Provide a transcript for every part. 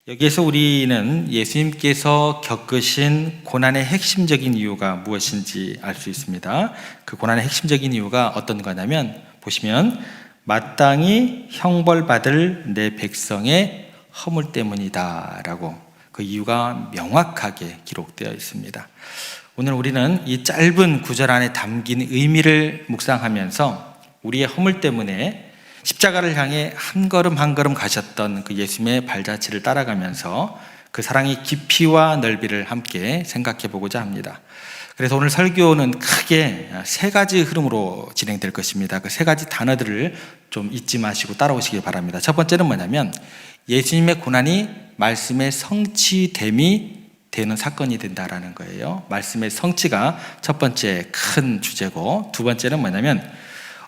여기에서 우리는 예수님께서 겪으신 고난의 핵심적인 이유가 무엇인지 알 수 있습니다. 그 고난의 핵심적인 이유가 어떤 거냐면 보시면 마땅히 형벌받을 내 백성의 허물 때문이다 라고 그 이유가 명확하게 기록되어 있습니다. 오늘 우리는 이 짧은 구절 안에 담긴 의미를 묵상하면서 우리의 허물 때문에 십자가를 향해 한 걸음 한 걸음 가셨던 그 예수님의 발자취를 따라가면서 그 사랑의 깊이와 넓이를 함께 생각해 보고자 합니다. 그래서 오늘 설교는 크게 세 가지 흐름으로 진행될 것입니다. 그 세 가지 단어들을 좀 잊지 마시고 따라오시기 바랍니다. 첫 번째는 뭐냐면 예수님의 고난이 말씀의 성취됨이 되는 사건이 된다라는 거예요. 말씀의 성취가 첫 번째 큰 주제고, 두 번째는 뭐냐면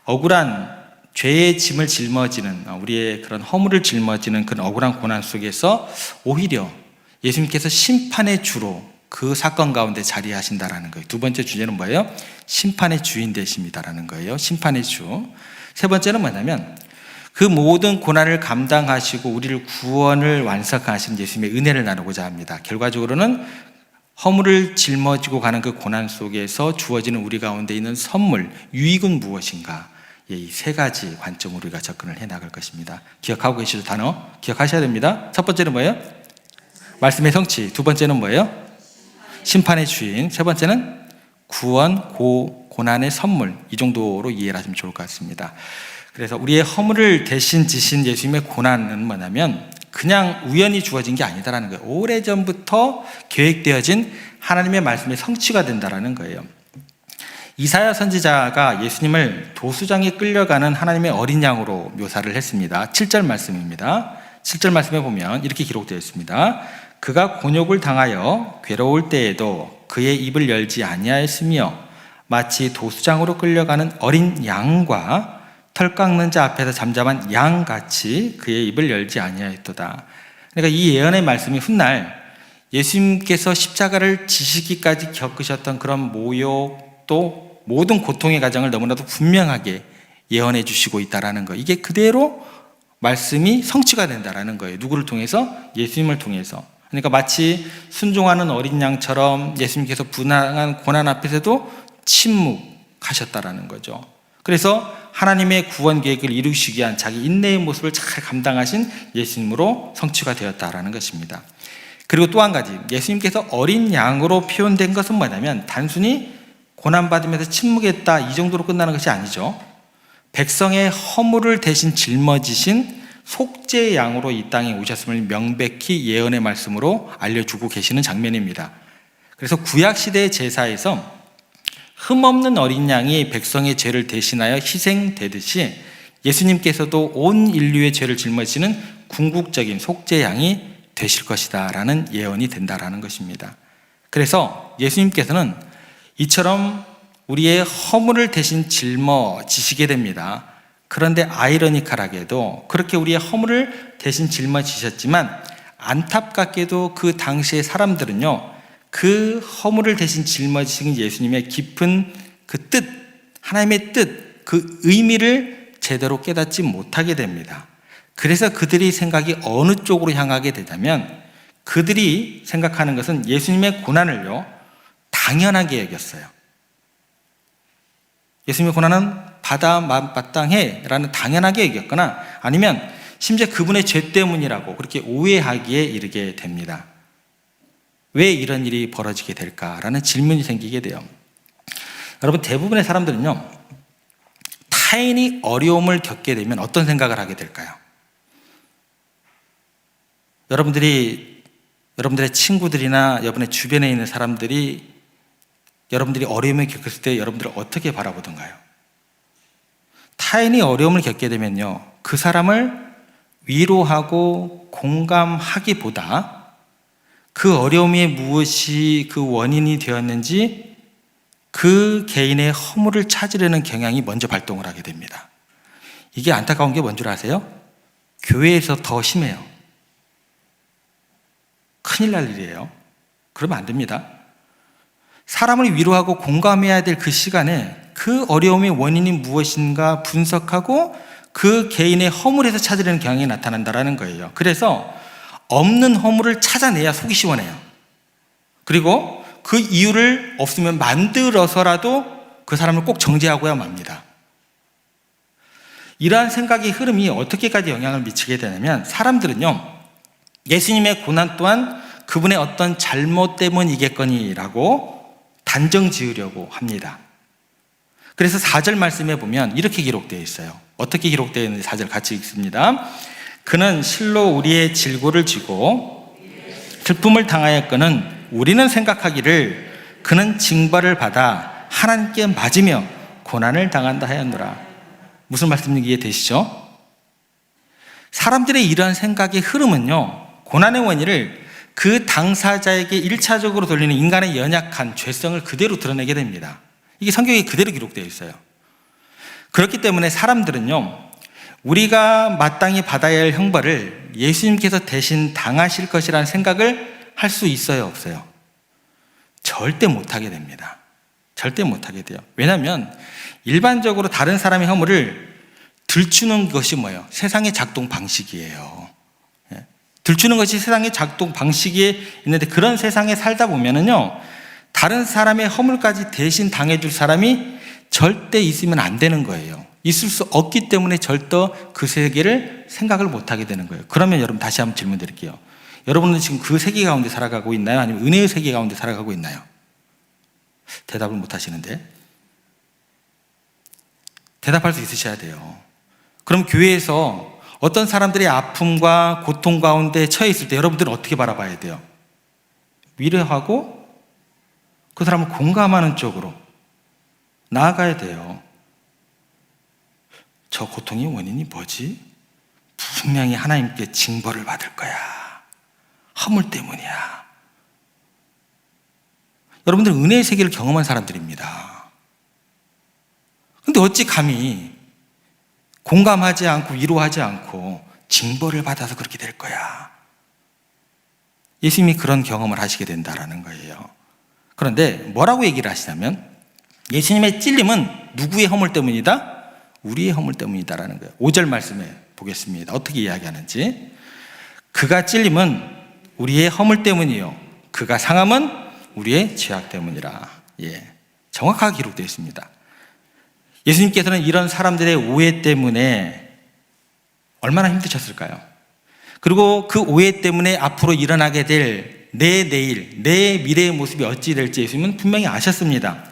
억울한 죄의 짐을 짊어지는 우리의 그런 허물을 짊어지는 그런 억울한 고난 속에서 오히려 예수님께서 심판의 주로 그 사건 가운데 자리하신다라는 거예요. 두 번째 주제는 뭐예요? 심판의 주인 되십니다라는 거예요. 심판의 주. 세 번째는 뭐냐면 그 모든 고난을 감당하시고 우리를 구원을 완성하신 예수님의 은혜를 나누고자 합니다. 결과적으로는 허물을 짊어지고 가는 그 고난 속에서 주어지는 우리 가운데 있는 선물, 유익은 무엇인가? 이 세 가지 관점으로 우리가 접근을 해 나갈 것입니다. 기억하고 계시죠? 단어 기억하셔야 됩니다. 첫 번째는 뭐예요? 말씀의 성취. 두 번째는 뭐예요? 심판의 주인. 세 번째는 구원, 고난의 선물. 이 정도로 이해를 하시면 좋을 것 같습니다. 그래서 우리의 허물을 대신 지신 예수님의 고난은 뭐냐면 그냥 우연히 주어진 게 아니다라는 거예요. 오래전부터 계획되어진 하나님의 말씀의 성취가 된다라는 거예요. 이사야 선지자가 예수님을 도수장에 끌려가는 하나님의 어린 양으로 묘사를 했습니다. 7절 말씀입니다. 7절 말씀에 보면 이렇게 기록되어 있습니다. 그가 곤욕을 당하여 괴로울 때에도 그의 입을 열지 아니하였으며 마치 도수장으로 끌려가는 어린 양과 털 깎는 자 앞에서 잠잠한 양같이 그의 입을 열지 아니하였도다. 그러니까 이 예언의 말씀이 훗날 예수님께서 십자가를 지시기까지 겪으셨던 그런 모욕 또 모든 고통의 과정을 너무나도 분명하게 예언해 주시고 있다는 거. 이게 그대로 말씀이 성취가 된다는 거예요. 누구를 통해서? 예수님을 통해서. 그러니까 마치 순종하는 어린 양처럼 예수님께서 분당한 고난 앞에서도 침묵하셨다라는 거죠. 그래서 하나님의 구원 계획을 이루시기 위한 자기 인내의 모습을 잘 감당하신 예수님으로 성취가 되었다라는 것입니다. 그리고 또 한 가지, 예수님께서 어린 양으로 표현된 것은 뭐냐면 단순히 고난받으면서 침묵했다 이 정도로 끝나는 것이 아니죠. 백성의 허물을 대신 짊어지신 속죄의 양으로 이 땅에 오셨음을 명백히 예언의 말씀으로 알려주고 계시는 장면입니다. 그래서 구약시대의 제사에서 흠없는 어린 양이 백성의 죄를 대신하여 희생되듯이 예수님께서도 온 인류의 죄를 짊어지는 궁극적인 속죄 양이 되실 것이다 라는 예언이 된다라는 것입니다. 그래서 예수님께서는 이처럼 우리의 허물을 대신 짊어지시게 됩니다. 그런데 아이러니컬하게도 그렇게 우리의 허물을 대신 짊어지셨지만 안타깝게도 그 당시의 사람들은요, 그 허물을 대신 짊어지신 예수님의 깊은 그 뜻, 하나님의 뜻, 그 의미를 제대로 깨닫지 못하게 됩니다. 그래서 그들이 생각이 어느 쪽으로 향하게 되냐면 그들이 생각하는 것은 예수님의 고난을요 당연하게 여겼어요. 예수님의 고난은 받아 마땅해 라는 당연하게 여겼거나 아니면 심지어 그분의 죄 때문이라고 그렇게 오해하기에 이르게 됩니다. 왜 이런 일이 벌어지게 될까라는 질문이 생기게 돼요. 여러분, 대부분의 사람들은요 타인이 어려움을 겪게 되면 어떤 생각을 하게 될까요? 여러분들의 친구들이나 여러분의 주변에 있는 사람들이 여러분들이 어려움을 겪었을 때 여러분들을 어떻게 바라보던가요? 타인이 어려움을 겪게 되면요, 그 사람을 위로하고 공감하기보다 그 어려움이 무엇이 그 원인이 되었는지 그 개인의 허물을 찾으려는 경향이 먼저 발동을 하게 됩니다. 이게 안타까운 게 뭔 줄 아세요? 교회에서 더 심해요. 큰일 날 일이에요. 그러면 안 됩니다. 사람을 위로하고 공감해야 될 그 시간에 그 어려움의 원인이 무엇인가 분석하고 그 개인의 허물에서 찾으려는 경향이 나타난다는 거예요. 그래서 없는 허물을 찾아내야 속이 시원해요. 그리고 그 이유를 없으면 만들어서라도 그 사람을 꼭 정죄하고야 맙니다. 이러한 생각의 흐름이 어떻게까지 영향을 미치게 되냐면, 사람들은요, 예수님의 고난 또한 그분의 어떤 잘못 때문이겠거니라고 단정 지으려고 합니다. 그래서 4절 말씀에 보면 이렇게 기록되어 있어요. 어떻게 기록되어 있는지 4절 같이 읽습니다. 그는 실로 우리의 질고를 지고 슬픔을 당하였거는 우리는 생각하기를 그는 징벌을 받아 하나님께 맞으며 고난을 당한다 하였노라. 무슨 말씀인지 이해되시죠? 사람들의 이러한 생각의 흐름은요, 고난의 원인을 그 당사자에게 1차적으로 돌리는 인간의 연약한 죄성을 그대로 드러내게 됩니다. 이게 성경에 그대로 기록되어 있어요. 그렇기 때문에 사람들은요, 우리가 마땅히 받아야 할 형벌을 예수님께서 대신 당하실 것이라는 생각을 할 수 있어요, 없어요? 절대 못하게 됩니다. 절대 못하게 돼요. 왜냐하면 일반적으로 다른 사람의 허물을 들추는 것이 뭐예요? 세상의 작동 방식이에요. 들추는 것이 세상의 작동 방식에 있는데, 그런 세상에 살다 보면은요, 다른 사람의 허물까지 대신 당해줄 사람이 절대 있으면 안 되는 거예요. 있을 수 없기 때문에 절대 그 세계를 생각을 못 하게 되는 거예요. 그러면 여러분, 다시 한번 질문 드릴게요. 여러분은 지금 그 세계 가운데 살아가고 있나요? 아니면 은혜의 세계 가운데 살아가고 있나요? 대답을 못 하시는데, 대답할 수 있으셔야 돼요. 그럼 교회에서 어떤 사람들의 아픔과 고통 가운데 처해 있을 때 여러분들은 어떻게 바라봐야 돼요? 위로하고 그 사람을 공감하는 쪽으로 나아가야 돼요. 저 고통의 원인이 뭐지? 분명히 하나님께 징벌을 받을 거야. 허물 때문이야. 여러분들은 은혜의 세계를 경험한 사람들입니다. 근데 어찌 감히 공감하지 않고 위로하지 않고 징벌을 받아서 그렇게 될 거야. 예수님이 그런 경험을 하시게 된다라는 거예요. 그런데 뭐라고 얘기를 하시냐면, 예수님의 찔림은 누구의 허물 때문이다? 우리의 허물 때문이다라는 거예요. 5절 말씀에 보겠습니다. 어떻게 이야기하는지. 그가 찔림은 우리의 허물 때문이요, 그가 상함은 우리의 죄악 때문이라. 정확하게 기록되어 있습니다. 예수님께서는 이런 사람들의 오해 때문에 얼마나 힘드셨을까요? 그리고 그 오해 때문에 앞으로 일어나게 될 내 내일, 내 미래의 모습이 어찌 될지 예수님은 분명히 아셨습니다.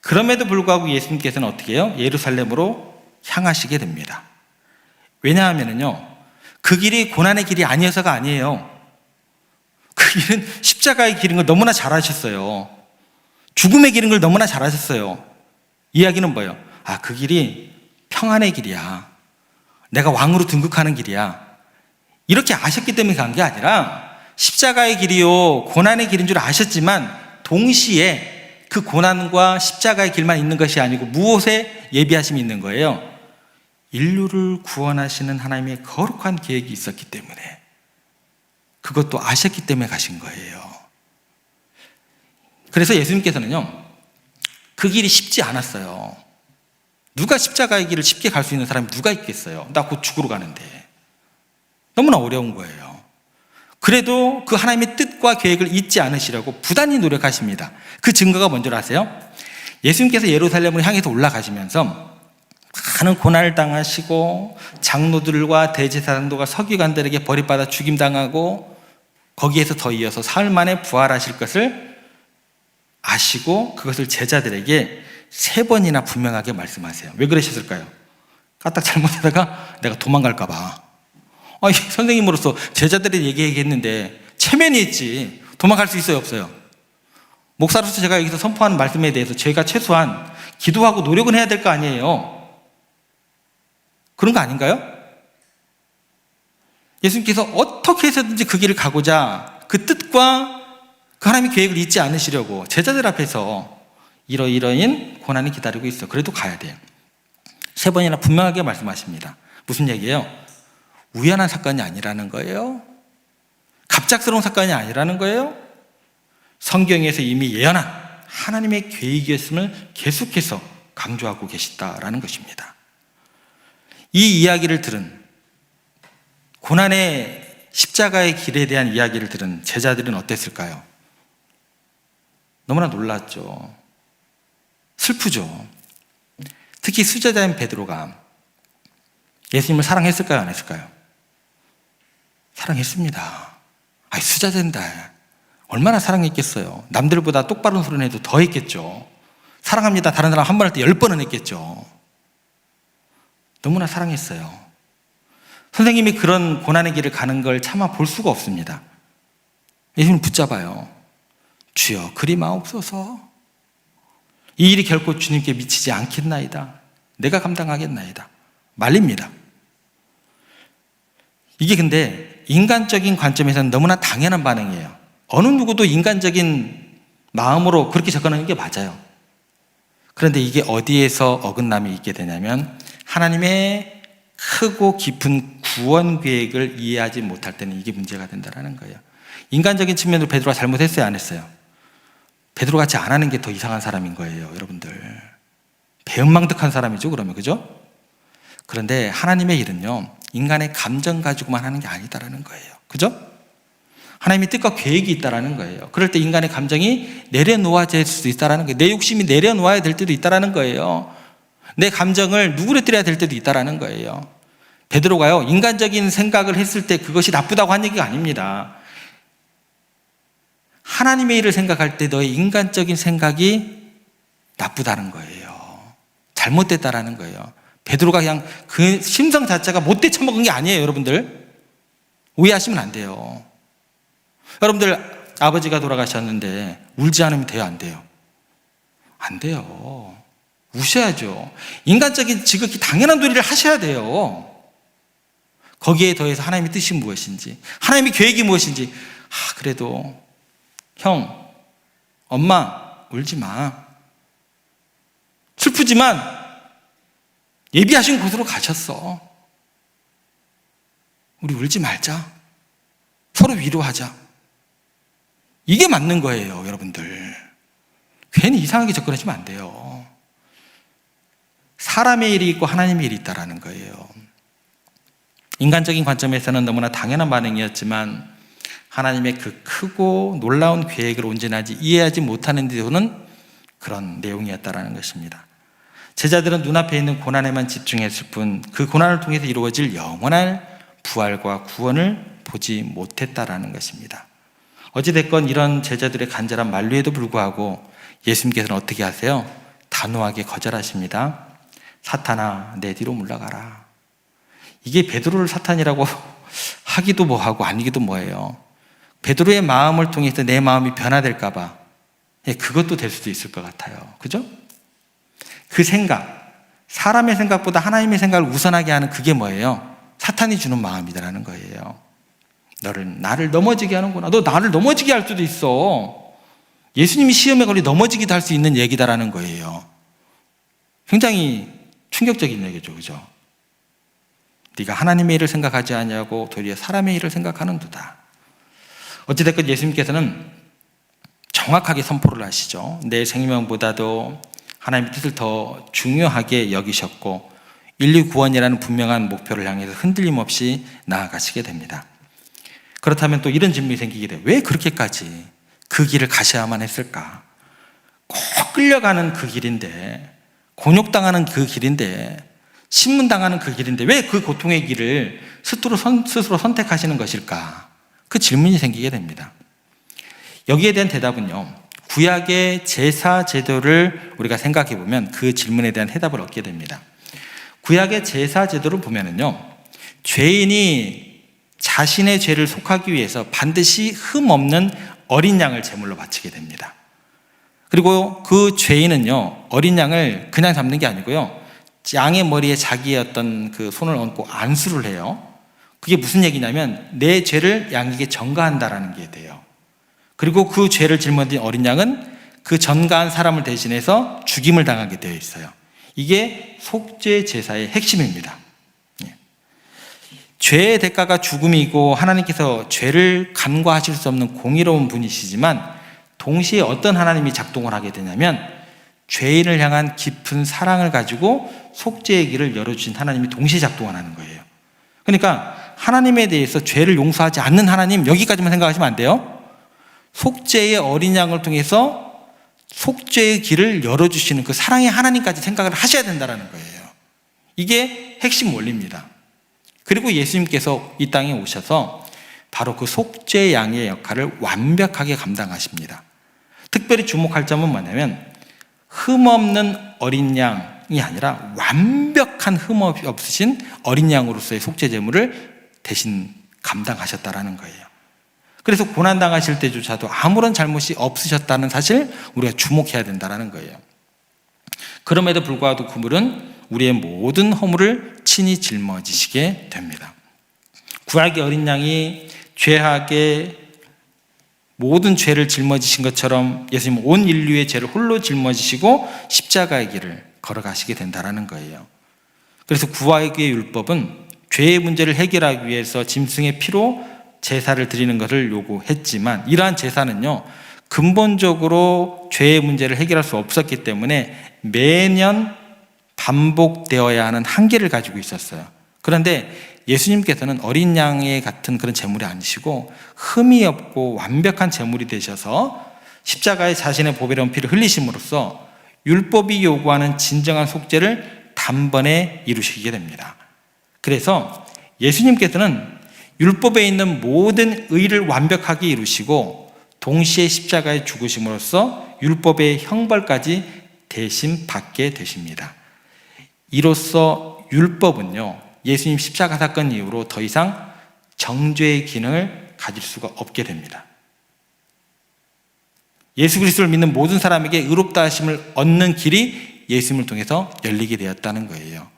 그럼에도 불구하고 예수님께서는 어떻게 해요? 예루살렘으로 향하시게 됩니다. 왜냐하면요, 그 길이 고난의 길이 아니어서가 아니에요. 그 길은 십자가의 길인 걸 너무나 잘 아셨어요. 죽음의 길인 걸 너무나 잘 아셨어요. 이야기는 뭐예요? 아, 그 길이 평안의 길이야. 내가 왕으로 등극하는 길이야. 이렇게 아셨기 때문에 간 게 아니라, 십자가의 길이요, 고난의 길인 줄 아셨지만 동시에 그 고난과 십자가의 길만 있는 것이 아니고 무엇에 예비하심이 있는 거예요? 인류를 구원하시는 하나님의 거룩한 계획이 있었기 때문에, 그것도 아셨기 때문에 가신 거예요. 그래서 예수님께서는요, 그 길이 쉽지 않았어요. 누가 십자가의 길을 쉽게 갈 수 있는 사람이 누가 있겠어요? 나 곧 죽으러 가는데. 너무나 어려운 거예요. 그래도 그 하나님의 뜻과 계획을 잊지 않으시려고 부단히 노력하십니다. 그 증거가 뭔지 아세요? 예수님께서 예루살렘을 향해서 올라가시면서 많은 고난을 당하시고, 장로들과 대제사장들과 서기관들에게 버림받아 죽임당하고, 거기에서 더 이어서 사흘 만에 부활하실 것을 아시고 그것을 제자들에게 3번이나 분명하게 말씀하세요. 왜 그러셨을까요? 까딱 잘못하다가 내가 도망갈까 봐. 선생님으로서 제자들이 얘기했는데 체면이 있지 도망갈 수 있어요, 없어요? 목사로서 제가 여기서 선포하는 말씀에 대해서 저희가 최소한 기도하고 노력은 해야 될 거 아니에요? 그런 거 아닌가요? 예수님께서 어떻게 해서든지 그 길을 가고자 그 뜻과 그 하나님의 계획을 잊지 않으시려고 제자들 앞에서 이러이러한 고난이 기다리고 있어. 그래도 가야 돼요. 3번이나 분명하게 말씀하십니다. 무슨 얘기예요? 우연한 사건이 아니라는 거예요. 갑작스러운 사건이 아니라는 거예요. 성경에서 이미 예언한 하나님의 계획이었음을 계속해서 강조하고 계시다라는 것입니다. 이 이야기를 들은 고난의 십자가의 길에 대한 이야기를 들은 제자들은 어땠을까요? 너무나 놀랐죠. 슬프죠. 특히 수제자인 베드로가 예수님을 사랑했을까요? 안 했을까요? 사랑했습니다. 수제자인데 얼마나 사랑했겠어요. 남들보다 똑바른 소리는 해도 더 했겠죠. 사랑합니다. 다른 사람 한 번 할 때 10번은 했겠죠. 너무나 사랑했어요. 선생님이 그런 고난의 길을 가는 걸 차마 볼 수가 없습니다. 예수님 붙잡아요. 주여 그리 마옵소서. 이 일이 결코 주님께 미치지 않겠나이다. 내가 감당하겠나이다. 말립니다. 이게 근데 인간적인 관점에서는 너무나 당연한 반응이에요. 어느 누구도 인간적인 마음으로 그렇게 접근하는 게 맞아요. 그런데 이게 어디에서 어긋남이 있게 되냐면 하나님의 크고 깊은 구원 계획을 이해하지 못할 때는 이게 문제가 된다는 거예요. 인간적인 측면으로 베드로가 잘못했어요? 안 했어요? 베드로 같이 안 하는 게 더 이상한 사람인 거예요, 여러분들. 배은망덕한 사람이죠, 그러면. 그죠? 그런데 하나님의 일은요, 인간의 감정 가지고만 하는 게 아니다라는 거예요. 그죠? 하나님의 뜻과 계획이 있다라는 거예요. 그럴 때 인간의 감정이 내려놓아질 수도 있다라는 거예요. 내 욕심이 내려놓아야 될 때도 있다라는 거예요. 내 감정을 누그러뜨려야 될 때도 있다라는 거예요. 베드로가요, 인간적인 생각을 했을 때 그것이 나쁘다고 한 얘기가 아닙니다. 하나님의 일을 생각할 때 너의 인간적인 생각이 나쁘다는 거예요. 잘못됐다라는 거예요. 베드로가 그냥 그 심성 자체가 못돼 처먹은 게 아니에요, 여러분들. 오해하시면 안 돼요. 여러분들, 아버지가 돌아가셨는데 울지 않으면 돼요, 안 돼요? 안 돼요. 우셔야죠. 인간적인 지극히 당연한 도리를 하셔야 돼요. 거기에 더해서 하나님의 뜻이 무엇인지, 하나님의 계획이 무엇인지, 그래도 형, 엄마 울지 마. 슬프지만 예비하신 곳으로 가셨어. 우리 울지 말자. 서로 위로하자. 이게 맞는 거예요, 여러분들. 괜히 이상하게 접근하시면 안 돼요. 사람의 일이 있고 하나님의 일이 있다라는 거예요. 인간적인 관점에서는 너무나 당연한 반응이었지만 하나님의 그 크고 놀라운 계획을 온전하지 이해하지 못하는 데서는 그런 내용이었다라는 것입니다. 제자들은 눈앞에 있는 고난에만 집중했을 뿐 그 고난을 통해서 이루어질 영원한 부활과 구원을 보지 못했다라는 것입니다. 어찌됐건 이런 제자들의 간절한 만류에도 불구하고 예수님께서는 어떻게 하세요? 단호하게 거절하십니다. 사탄아, 내 뒤로 물러가라. 이게 베드로를 사탄이라고 하기도 뭐하고 아니기도 뭐예요. 베드로의 마음을 통해서 내 마음이 변화될까 봐 그것도 될 수도 있을 것 같아요. 그죠? 그 생각, 사람의 생각보다 하나님의 생각을 우선하게 하는 그게 뭐예요? 사탄이 주는 마음이라는 거예요. 나를 넘어지게 하는구나. 너 나를 넘어지게 할 수도 있어. 예수님이 시험에 걸려 넘어지기도 할 수 있는 얘기다라는 거예요. 굉장히 충격적인 얘기죠. 그죠? 네가 하나님의 일을 생각하지 않냐고 도리어 사람의 일을 생각하는도다. 어찌됐건 예수님께서는 정확하게 선포를 하시죠. 내 생명보다도 하나님의 뜻을 더 중요하게 여기셨고 인류 구원이라는 분명한 목표를 향해서 흔들림 없이 나아가시게 됩니다. 그렇다면 또 이런 질문이 생기게 돼요. 왜 그렇게까지 그 길을 가셔야만 했을까? 꼭 끌려가는 그 길인데, 곤욕당하는 그 길인데, 신문당하는 그 길인데 왜 그 고통의 길을 스스로 선택하시는 것일까? 그 질문이 생기게 됩니다. 여기에 대한 대답은요, 구약의 제사 제도를 우리가 생각해 보면 그 질문에 대한 해답을 얻게 됩니다. 구약의 제사 제도를 보면은요, 죄인이 자신의 죄를 속하기 위해서 반드시 흠 없는 어린 양을 제물로 바치게 됩니다. 그리고 그 죄인은요, 어린 양을 그냥 잡는 게 아니고요, 양의 머리에 자기의 어떤 그 손을 얹고 안수를 해요. 그게 무슨 얘기냐면 내 죄를 양에게 전가한다라는 게 돼요. 그리고 그 죄를 짊어진 어린 양은 그 전가한 사람을 대신해서 죽임을 당하게 되어 있어요. 이게 속죄 제사의 핵심입니다. 죄의 대가가 죽음이고 하나님께서 죄를 간과하실 수 없는 공의로운 분이시지만 동시에 어떤 하나님이 작동을 하게 되냐면 죄인을 향한 깊은 사랑을 가지고 속죄의 길을 열어주신 하나님이 동시에 작동을 하는 거예요. 그러니까 하나님에 대해서 죄를 용서하지 않는 하나님, 여기까지만 생각하시면 안 돼요. 속죄의 어린 양을 통해서 속죄의 길을 열어주시는 그 사랑의 하나님까지 생각을 하셔야 된다는 거예요. 이게 핵심 원리입니다. 그리고 예수님께서 이 땅에 오셔서 바로 그 속죄의 양의 역할을 완벽하게 감당하십니다. 특별히 주목할 점은 뭐냐면 흠없는 어린 양이 아니라 완벽한 흠 없으신 어린 양으로서의 속죄 제물을 대신 감당하셨다라는 거예요. 그래서 고난당하실 때조차도 아무런 잘못이 없으셨다는 사실 우리가 주목해야 된다는 거예요. 그럼에도 불구하고 그분은 우리의 모든 허물을 친히 짊어지시게 됩니다. 구약의 어린 양이 죄악의 모든 죄를 짊어지신 것처럼 예수님은 온 인류의 죄를 홀로 짊어지시고 십자가의 길을 걸어가시게 된다는 거예요. 그래서 구약의 율법은 죄의 문제를 해결하기 위해서 짐승의 피로 제사를 드리는 것을 요구했지만 이러한 제사는요, 근본적으로 죄의 문제를 해결할 수 없었기 때문에 매년 반복되어야 하는 한계를 가지고 있었어요. 그런데 예수님께서는 어린 양의 같은 그런 제물이 아니시고 흠이 없고 완벽한 제물이 되셔서 십자가에 자신의 보배로운 피를 흘리심으로써 율법이 요구하는 진정한 속죄를 단번에 이루시게 됩니다. 그래서 예수님께서는 율법에 있는 모든 의를 완벽하게 이루시고 동시에 십자가에 죽으심으로써 율법의 형벌까지 대신 받게 되십니다. 이로써 율법은요, 예수님 십자가 사건 이후로 더 이상 정죄의 기능을 가질 수가 없게 됩니다. 예수 그리스도를 믿는 모든 사람에게 의롭다 하심을 얻는 길이 예수님을 통해서 열리게 되었다는 거예요.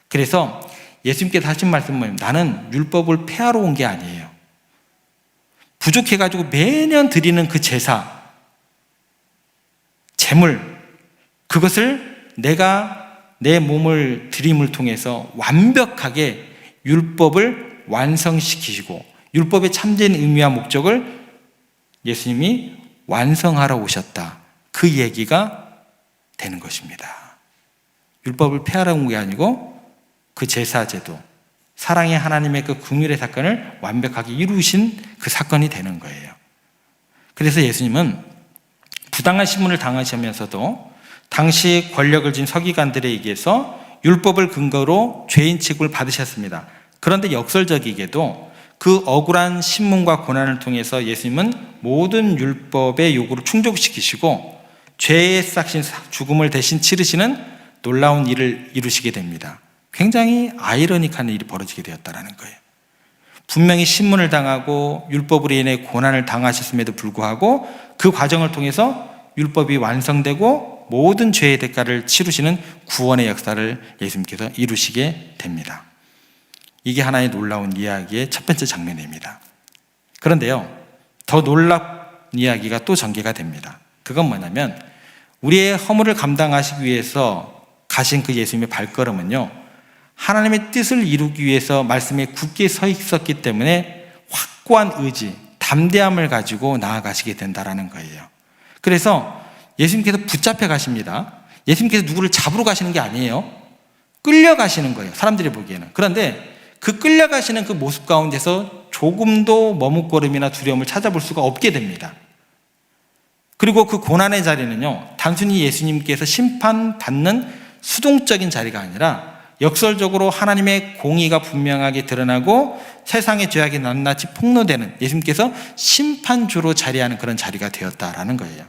그래서 예수님께서 하신 말씀은 뭐냐면 나는 율법을 폐하러 온 게 아니에요. 부족해가지고 매년 드리는 그 제사, 제물, 그것을 내가 내 몸을 드림을 통해서 완벽하게 율법을 완성시키시고 율법의 참된 의미와 목적을 예수님이 완성하러 오셨다. 그 얘기가 되는 것입니다. 율법을 폐하러 온 게 아니고 그 제사제도, 사랑의 하나님의 그 긍휼의 사건을 완벽하게 이루신 그 사건이 되는 거예요. 그래서 예수님은 부당한 신문을 당하시면서도 당시 권력을 쥔 서기관들에 의해서 율법을 근거로 죄인 취급을 받으셨습니다. 그런데 역설적이게도 그 억울한 신문과 고난을 통해서 예수님은 모든 율법의 요구를 충족시키시고 죄의 싹신 죽음을 대신 치르시는 놀라운 일을 이루시게 됩니다. 굉장히 아이러니한 일이 벌어지게 되었다는 거예요. 분명히 신문을 당하고 율법으로 인해 고난을 당하셨음에도 불구하고 그 과정을 통해서 율법이 완성되고 모든 죄의 대가를 치르시는 구원의 역사를 예수님께서 이루시게 됩니다. 이게 하나의 놀라운 이야기의 첫 번째 장면입니다. 그런데요, 더 놀라운 이야기가 또 전개가 됩니다. 그건 뭐냐면 우리의 허물을 감당하시기 위해서 가신 그 예수님의 발걸음은요, 하나님의 뜻을 이루기 위해서 말씀에 굳게 서 있었기 때문에 확고한 의지, 담대함을 가지고 나아가시게 된다는 거예요. 그래서 예수님께서 붙잡혀 가십니다. 예수님께서 누구를 잡으러 가시는 게 아니에요. 끌려가시는 거예요. 사람들이 보기에는. 그런데 그 끌려가시는 그 모습 가운데서 조금도 머뭇거림이나 두려움을 찾아볼 수가 없게 됩니다. 그리고 그 고난의 자리는요, 단순히 예수님께서 심판받는 수동적인 자리가 아니라 역설적으로 하나님의 공의가 분명하게 드러나고 세상의 죄악이 낱낱이 폭로되는 예수님께서 심판주로 자리하는 그런 자리가 되었다라는 거예요.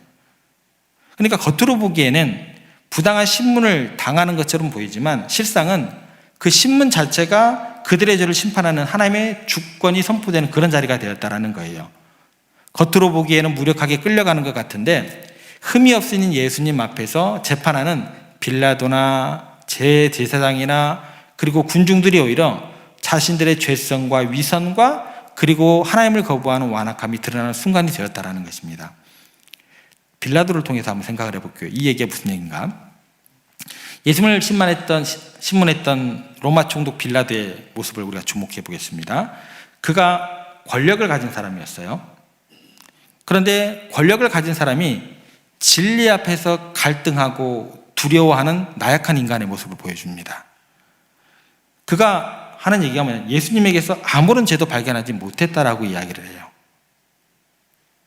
그러니까 겉으로 보기에는 부당한 신문을 당하는 것처럼 보이지만 실상은 그 신문 자체가 그들의 죄를 심판하는 하나님의 주권이 선포되는 그런 자리가 되었다라는 거예요. 겉으로 보기에는 무력하게 끌려가는 것 같은데 흠이 없으신 예수님 앞에서 재판하는 빌라도나 제사장이나 그리고 군중들이 오히려 자신들의 죄성과 위선과 그리고 하나님을 거부하는 완악함이 드러나는 순간이 되었다라는 것입니다. 빌라도를 통해서 한번 생각을 해볼게요. 이 얘기가 무슨 얘기인가? 예수님을 신문했던 로마 총독 빌라도의 모습을 우리가 주목해 보겠습니다. 그가 권력을 가진 사람이었어요. 그런데 권력을 가진 사람이 진리 앞에서 갈등하고 두려워하는 나약한 인간의 모습을 보여줍니다. 그가 하는 얘기가 뭐냐면 예수님에게서 아무런 죄도 발견하지 못했다라고 이야기를 해요.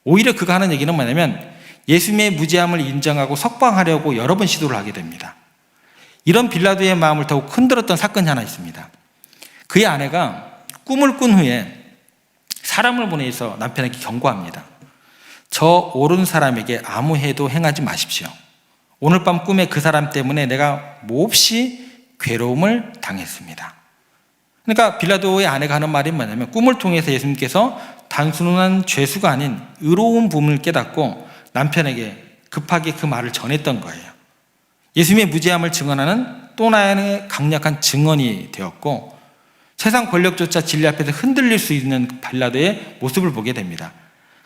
오히려 그가 하는 얘기는 뭐냐면 예수님의 무죄함을 인정하고 석방하려고 여러 번 시도를 하게 됩니다. 이런 빌라도의 마음을 더욱 흔들었던 사건이 하나 있습니다. 그의 아내가 꿈을 꾼 후에 사람을 보내서 남편에게 경고합니다. 저 옳은 사람에게 아무 해도 행하지 마십시오. 오늘 밤 꿈에 그 사람 때문에 내가 몹시 괴로움을 당했습니다. 그러니까 빌라도의 아내가 하는 말이 뭐냐면 꿈을 통해서 예수님께서 단순한 죄수가 아닌 의로운 분을 깨닫고 남편에게 급하게 그 말을 전했던 거예요. 예수님의 무죄함을 증언하는 또 하나의 강력한 증언이 되었고 세상 권력조차 진리 앞에서 흔들릴 수 있는 빌라도의 모습을 보게 됩니다.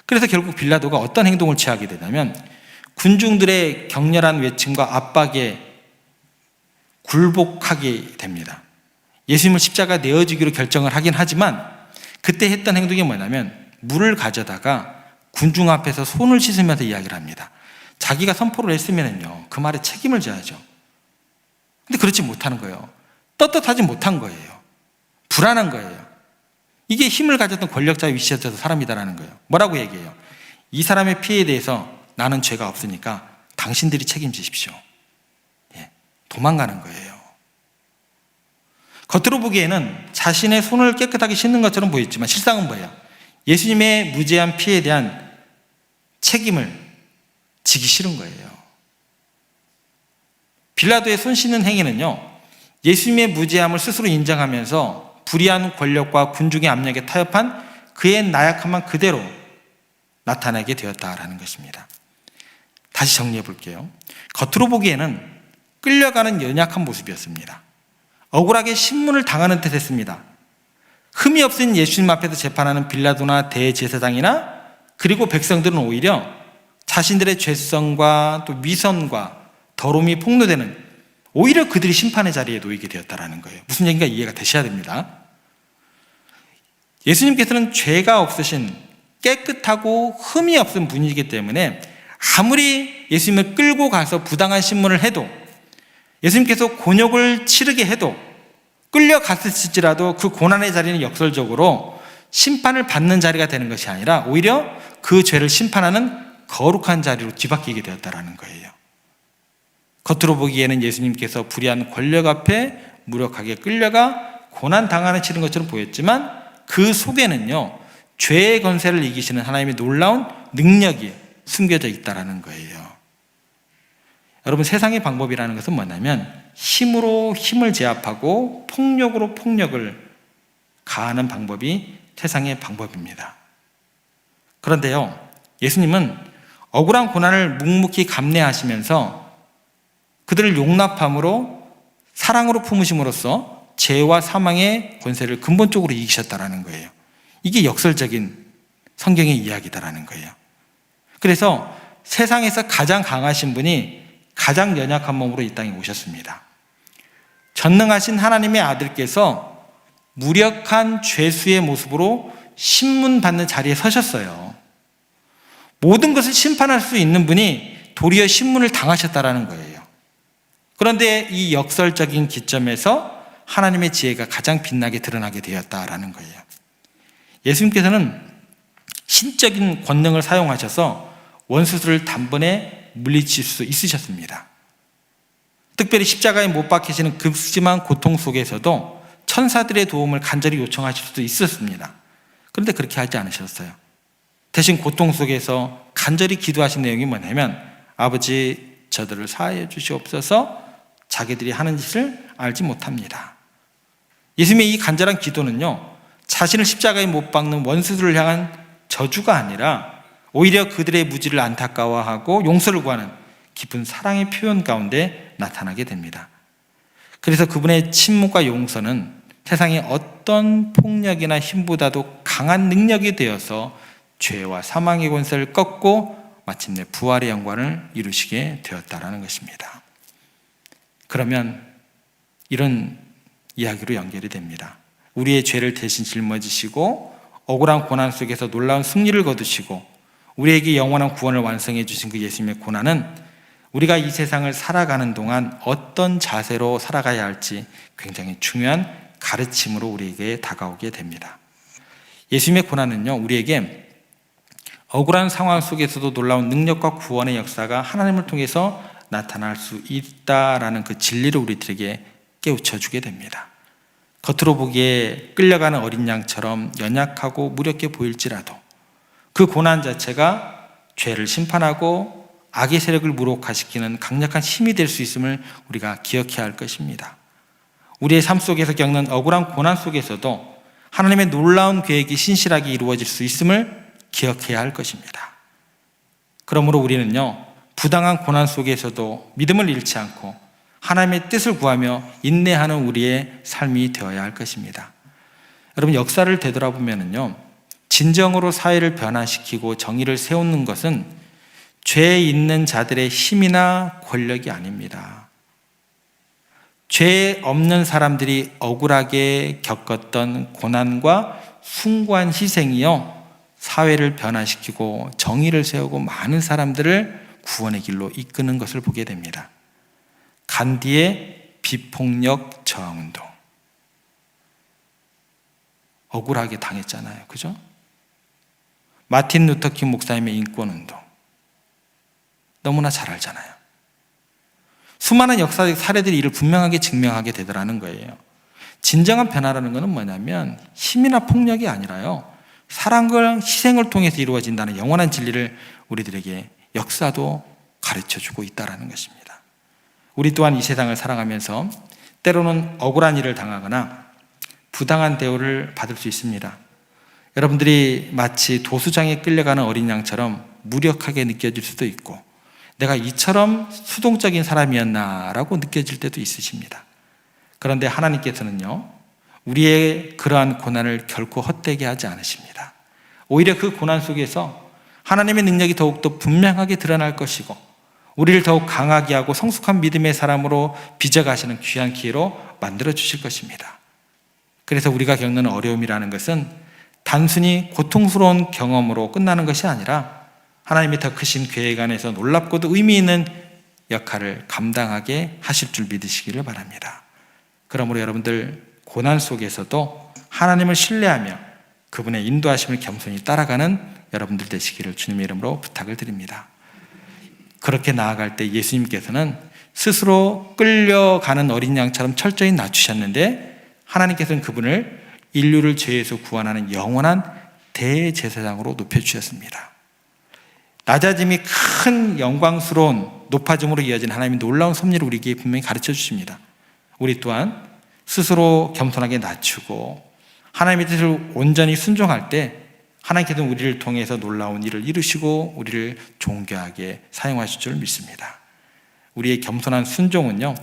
그래서 결국 빌라도가 어떤 행동을 취하게 되냐면 군중들의 격렬한 외침과 압박에 굴복하게 됩니다. 예수님을 십자가 내어주기로 결정을 하긴 하지만 그때 했던 행동이 뭐냐면 물을 가져다가 군중 앞에서 손을 씻으면서 이야기를 합니다. 자기가 선포를 했으면요 그 말에 책임을 져야죠. 근데 그렇지 못하는 거예요. 떳떳하지 못한 거예요. 불안한 거예요. 이게 힘을 가졌던 권력자의 위치에서 사람이다라는 거예요. 뭐라고 얘기해요? 이 사람의 피해에 대해서 나는 죄가 없으니까 당신들이 책임지십시오. 도망가는 거예요. 겉으로 보기에는 자신의 손을 깨끗하게 씻는 것처럼 보였지만 실상은 뭐예요? 예수님의 무죄한 피해에 대한 책임을 지기 싫은 거예요. 빌라도의 손 씻는 행위는요, 예수님의 무죄함을 스스로 인정하면서 불의한 권력과 군중의 압력에 타협한 그의 나약함만 그대로 나타나게 되었다라는 것입니다. 다시 정리해 볼게요. 겉으로 보기에는 끌려가는 연약한 모습이었습니다. 억울하게 신문을 당하는 듯 했습니다. 흠이 없은 예수님 앞에서 재판하는 빌라도나 대제사장이나 그리고 백성들은 오히려 자신들의 죄성과 또 위선과 더러움이 폭로되는 오히려 그들이 심판의 자리에 놓이게 되었다는 거예요. 무슨 얘기인가 이해가 되셔야 됩니다. 예수님께서는 죄가 없으신 깨끗하고 흠이 없은 분이기 때문에 아무리 예수님을 끌고 가서 부당한 신문을 해도 예수님께서 곤욕을 치르게 해도 끌려갔을지라도 그 고난의 자리는 역설적으로 심판을 받는 자리가 되는 것이 아니라 오히려 그 죄를 심판하는 거룩한 자리로 뒤바뀌게 되었다는 거예요. 겉으로 보기에는 예수님께서 불의한 권력 앞에 무력하게 끌려가 고난당하는 치는 것처럼 보였지만 그 속에는요 죄의 권세를 이기시는 하나님의 놀라운 능력이 숨겨져 있다는 거예요. 여러분, 세상의 방법이라는 것은 뭐냐면 힘으로 힘을 제압하고 폭력으로 폭력을 가하는 방법이 세상의 방법입니다. 그런데요, 예수님은 억울한 고난을 묵묵히 감내하시면서 그들을 용납함으로 사랑으로 품으심으로써 죄와 사망의 권세를 근본적으로 이기셨다는 거예요. 이게 역설적인 성경의 이야기다라는 거예요. 그래서 세상에서 가장 강하신 분이 가장 연약한 몸으로 이 땅에 오셨습니다. 전능하신 하나님의 아들께서 무력한 죄수의 모습으로 신문받는 자리에 서셨어요. 모든 것을 심판할 수 있는 분이 도리어 신문을 당하셨다라는 거예요. 그런데 이 역설적인 기점에서 하나님의 지혜가 가장 빛나게 드러나게 되었다라는 거예요. 예수님께서는 신적인 권능을 사용하셔서 원수들을 단번에 물리칠 수 있으셨습니다. 특별히 십자가에 못 박히시는 극심한 고통 속에서도 천사들의 도움을 간절히 요청하실 수도 있었습니다. 그런데 그렇게 하지 않으셨어요. 대신 고통 속에서 간절히 기도하신 내용이 뭐냐면 아버지 저들을 사하여 주시옵소서 자기들이 하는 짓을 알지 못합니다. 예수님의 이 간절한 기도는요 자신을 십자가에 못 박는 원수들을 향한 저주가 아니라 오히려 그들의 무지를 안타까워하고 용서를 구하는 깊은 사랑의 표현 가운데 나타나게 됩니다. 그래서 그분의 침묵과 용서는 세상의 어떤 폭력이나 힘보다도 강한 능력이 되어서 죄와 사망의 권세를 꺾고 마침내 부활의 영광을 이루시게 되었다는 것입니다. 그러면 이런 이야기로 연결이 됩니다. 우리의 죄를 대신 짊어지시고 억울한 고난 속에서 놀라운 승리를 거두시고 우리에게 영원한 구원을 완성해 주신 그 예수님의 고난은 우리가 이 세상을 살아가는 동안 어떤 자세로 살아가야 할지 굉장히 중요한 가르침으로 우리에게 다가오게 됩니다. 예수님의 고난은요, 우리에게 억울한 상황 속에서도 놀라운 능력과 구원의 역사가 하나님을 통해서 나타날 수 있다라는 그 진리를 우리들에게 깨우쳐 주게 됩니다. 겉으로 보기에 끌려가는 어린 양처럼 연약하고 무력해 보일지라도 그 고난 자체가 죄를 심판하고 악의 세력을 무력화시키는 강력한 힘이 될 수 있음을 우리가 기억해야 할 것입니다. 우리의 삶 속에서 겪는 억울한 고난 속에서도 하나님의 놀라운 계획이 신실하게 이루어질 수 있음을 기억해야 할 것입니다. 그러므로 우리는요, 부당한 고난 속에서도 믿음을 잃지 않고 하나님의 뜻을 구하며 인내하는 우리의 삶이 되어야 할 것입니다. 여러분, 역사를 되돌아보면요, 진정으로 사회를 변화시키고 정의를 세우는 것은 죄 있는 자들의 힘이나 권력이 아닙니다. 죄 없는 사람들이 억울하게 겪었던 고난과 숭고한 희생이요, 사회를 변화시키고 정의를 세우고 많은 사람들을 구원의 길로 이끄는 것을 보게 됩니다. 간디의 비폭력 저항운동, 억울하게 당했잖아요, 그죠? 마틴 루터킹 목사님의 인권운동, 너무나 잘 알잖아요. 수많은 역사적 사례들이 이를 분명하게 증명하게 되더라는 거예요. 진정한 변화라는 것은 뭐냐면 힘이나 폭력이 아니라요, 사랑과 희생을 통해서 이루어진다는 영원한 진리를 우리들에게 역사도 가르쳐주고 있다는 것입니다. 우리 또한 이 세상을 살아가면서 때로는 억울한 일을 당하거나 부당한 대우를 받을 수 있습니다. 여러분들이 마치 도수장에 끌려가는 어린 양처럼 무력하게 느껴질 수도 있고, 내가 이처럼 수동적인 사람이었나라고 느껴질 때도 있으십니다. 그런데 하나님께서는요, 우리의 그러한 고난을 결코 헛되게 하지 않으십니다. 오히려 그 고난 속에서 하나님의 능력이 더욱더 분명하게 드러날 것이고, 우리를 더욱 강하게 하고 성숙한 믿음의 사람으로 빚어가시는 귀한 기회로 만들어 주실 것입니다. 그래서 우리가 겪는 어려움이라는 것은 단순히 고통스러운 경험으로 끝나는 것이 아니라 하나님의 더 크신 계획 안에서 놀랍고도 의미 있는 역할을 감당하게 하실 줄 믿으시기를 바랍니다. 그러므로 여러분들 고난 속에서도 하나님을 신뢰하며 그분의 인도하심을 겸손히 따라가는 여러분들 되시기를 주님의 이름으로 부탁을 드립니다. 그렇게 나아갈 때 예수님께서는 스스로 끌려가는 어린 양처럼 철저히 낮추셨는데, 하나님께서는 그분을 인류를 죄에서 구원하는 영원한 대제사장으로 높여주셨습니다. 낮아짐이 큰 영광스러운 높아짐으로 이어진 하나님의 놀라운 섭리를 우리에게 분명히 가르쳐 주십니다. 우리 또한 스스로 겸손하게 낮추고 하나님의 뜻을 온전히 순종할 때 하나님께서는 우리를 통해서 놀라운 일을 이루시고 우리를 존귀하게 사용하실 줄 믿습니다. 우리의 겸손한 순종은요,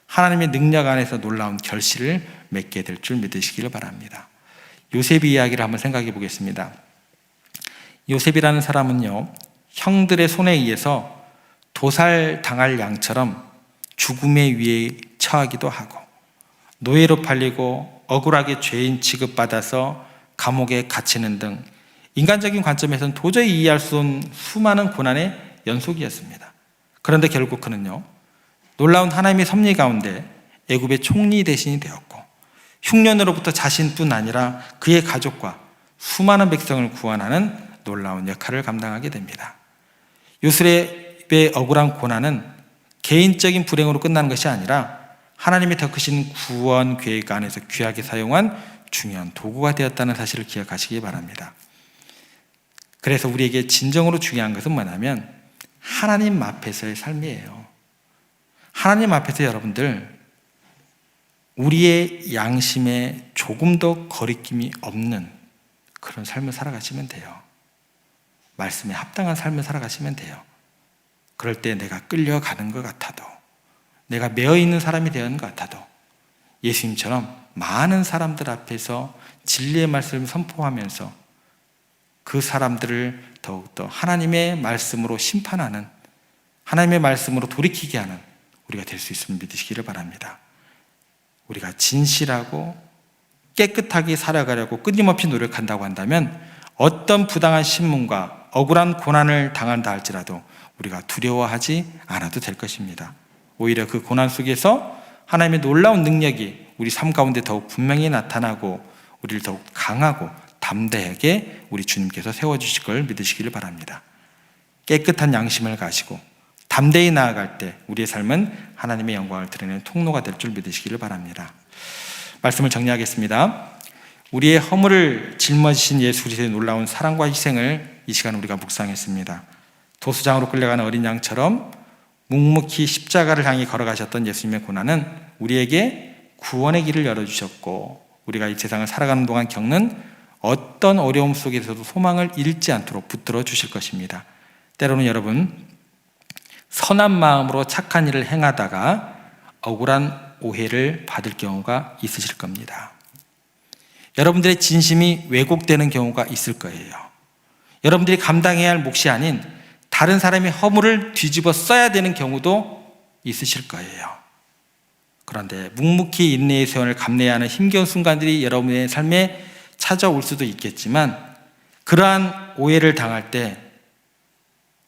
하나님의 능력 안에서 놀라운 결실을 맺게 될 줄 믿으시기를 바랍니다. 요셉의 이야기를 한번 생각해 보겠습니다. 요셉이라는 사람은요, 형들의 손에 의해서 도살당할 양처럼 죽음의 위에 처하기도 하고, 노예로 팔리고 억울하게 죄인 취급받아서 감옥에 갇히는 등 인간적인 관점에서는 도저히 이해할 수 없는 수많은 고난의 연속이었습니다. 그런데 결국 그는요, 놀라운 하나님의 섭리 가운데 애굽의 총리 대신이 되었고, 흉년으로부터 자신뿐 아니라 그의 가족과 수많은 백성을 구원하는 놀라운 역할을 감당하게 됩니다. 요셉의 억울한 고난은 개인적인 불행으로 끝나는 것이 아니라 하나님의 더 크신 구원 계획 안에서 귀하게 사용한 중요한 도구가 되었다는 사실을 기억하시기 바랍니다. 그래서 우리에게 진정으로 중요한 것은 뭐냐면 하나님 앞에서의 삶이에요. 하나님 앞에서 여러분들 우리의 양심에 조금 더 거리낌이 없는 그런 삶을 살아가시면 돼요. 말씀에 합당한 삶을 살아가시면 돼요. 그럴 때 내가 끌려가는 것 같아도, 내가 매어있는 사람이 되는 것 같아도 예수님처럼 많은 사람들 앞에서 진리의 말씀을 선포하면서 그 사람들을 더욱더 하나님의 말씀으로 심판하는, 하나님의 말씀으로 돌이키게 하는 우리가 될 수 있음을 믿으시기를 바랍니다. 우리가 진실하고 깨끗하게 살아가려고 끊임없이 노력한다고 한다면 어떤 부당한 신문과 억울한 고난을 당한다 할지라도 우리가 두려워하지 않아도 될 것입니다. 오히려 그 고난 속에서 하나님의 놀라운 능력이 우리 삶 가운데 더욱 분명히 나타나고 우리를 더욱 강하고 담대하게 우리 주님께서 세워주실 걸 믿으시기를 바랍니다. 깨끗한 양심을 가지고 담대히 나아갈 때 우리의 삶은 하나님의 영광을 드러내는 통로가 될 줄 믿으시기를 바랍니다. 말씀을 정리하겠습니다. 우리의 허물을 짊어지신 예수 그리스도의 놀라운 사랑과 희생을 이 시간 우리가 묵상했습니다. 도수장으로 끌려가는 어린 양처럼 묵묵히 십자가를 향해 걸어가셨던 예수님의 고난은 우리에게 구원의 길을 열어주셨고 우리가 이 세상을 살아가는 동안 겪는 어떤 어려움 속에서도 소망을 잃지 않도록 붙들어 주실 것입니다. 때로는 여러분 선한 마음으로 착한 일을 행하다가 억울한 오해를 받을 경우가 있으실 겁니다. 여러분들의 진심이 왜곡되는 경우가 있을 거예요. 여러분들이 감당해야 할 몫이 아닌 다른 사람의 허물을 뒤집어 써야 되는 경우도 있으실 거예요. 그런데 묵묵히 인내의 세원을 감내해야 하는 힘겨운 순간들이 여러분의 삶에 찾아올 수도 있겠지만 그러한 오해를 당할 때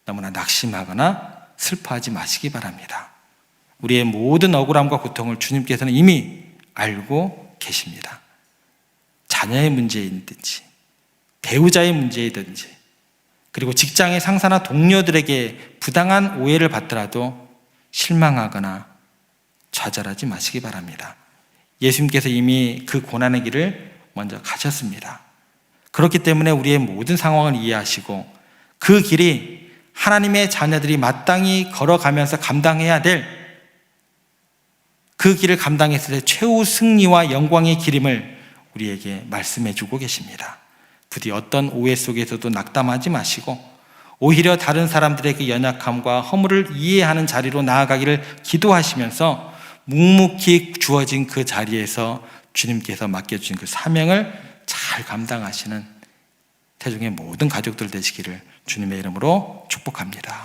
너무나 낙심하거나 슬퍼하지 마시기 바랍니다. 우리의 모든 억울함과 고통을 주님께서는 이미 알고 계십니다. 자녀의 문제이든지 배우자의 문제이든지 그리고 직장의 상사나 동료들에게 부당한 오해를 받더라도 실망하거나 좌절하지 마시기 바랍니다. 예수님께서 이미 그 고난의 길을 먼저 가셨습니다. 그렇기 때문에 우리의 모든 상황을 이해하시고 그 길이 하나님의 자녀들이 마땅히 걸어가면서 감당해야 될 그 길을 감당했을 때 최후 승리와 영광의 길임을 우리에게 말씀해 주고 계십니다. 부디 어떤 오해 속에서도 낙담하지 마시고 오히려 다른 사람들의 그 연약함과 허물을 이해하는 자리로 나아가기를 기도하시면서 묵묵히 주어진 그 자리에서 주님께서 맡겨주신 그 사명을 잘 감당하시는 태중의 모든 가족들 되시기를 주님의 이름으로 축복합니다.